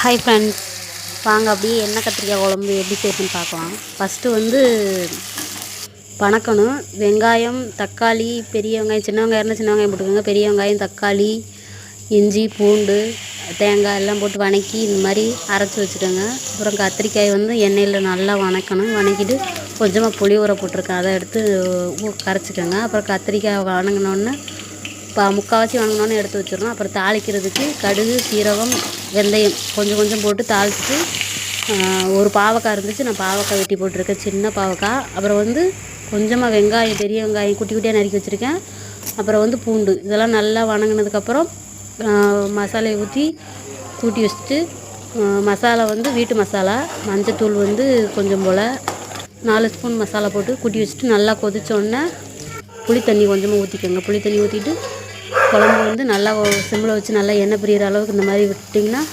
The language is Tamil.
ஹாய் ஃப்ரெண்ட்ஸ், வாங்க அப்படியே எண்ணெய் கத்திரிக்காய் குழம்பு எப்படி செய்யணும்னு பார்க்கலாம். ஃபஸ்ட்டு வணக்கணும். வெங்காயம், தக்காளி, பெரிய வெங்காயம், சின்ன வெங்காயம் இருந்தால் சின்ன வெங்காயம் போட்டுக்கோங்க. பெரிய வெங்காயம், தக்காளி, இஞ்சி, பூண்டு, தேங்காய் எல்லாம் போட்டு வணக்கி இந்த மாதிரி அரைச்சி வச்சுக்கோங்க. அப்புறம் கத்திரிக்காய் எண்ணெயில் நல்லா வணக்கணும். வணக்கிட்டு கொஞ்சமாக புளி ஊற போட்டிருக்கேன், அதை எடுத்து கரைச்சிக்கோங்க. அப்புறம் கத்திரிக்காய் வணங்கினோன்னே முக்கால்வாசி வணங்கினோன்னு எடுத்து வச்சிடணும். அப்புறம் தாளிக்கிறதுக்கு கடுகு, சீரகம், வெந்தயம் கொஞ்சம் கொஞ்சம் போட்டு தாளிச்சிட்டு ஒரு பாவக்காய் இருந்துச்சு, நான் பாவக்காய் வெட்டி போட்டிருக்கேன், சின்ன பாவக்காய். அப்புறம் கொஞ்சமாக வெங்காயம், பெரிய வெங்காயம் குட்டி குட்டியாக நறுக்கி வச்சுருக்கேன். அப்புறம் பூண்டு, இதெல்லாம் நல்லா வணங்கினதுக்கப்புறம் மசாலையை ஊற்றி கூட்டி வச்சுட்டு மசாலா வீட்டு மசாலா, மஞ்சத்தூள் கொஞ்சம் போல் 4 ஸ்பூன் மசாலா போட்டு கூட்டி வச்சுட்டு நல்லா கொதித்தோடனே புளி தண்ணி கொஞ்சமாக ஊற்றிக்கோங்க. புளி தண்ணி ஊற்றிட்டு குழம்பு நல்லா சிம்மில் வச்சு நல்லா எண்ணெய் பிரிகிற அளவுக்கு இந்த மாதிரி விட்டிங்கன்னா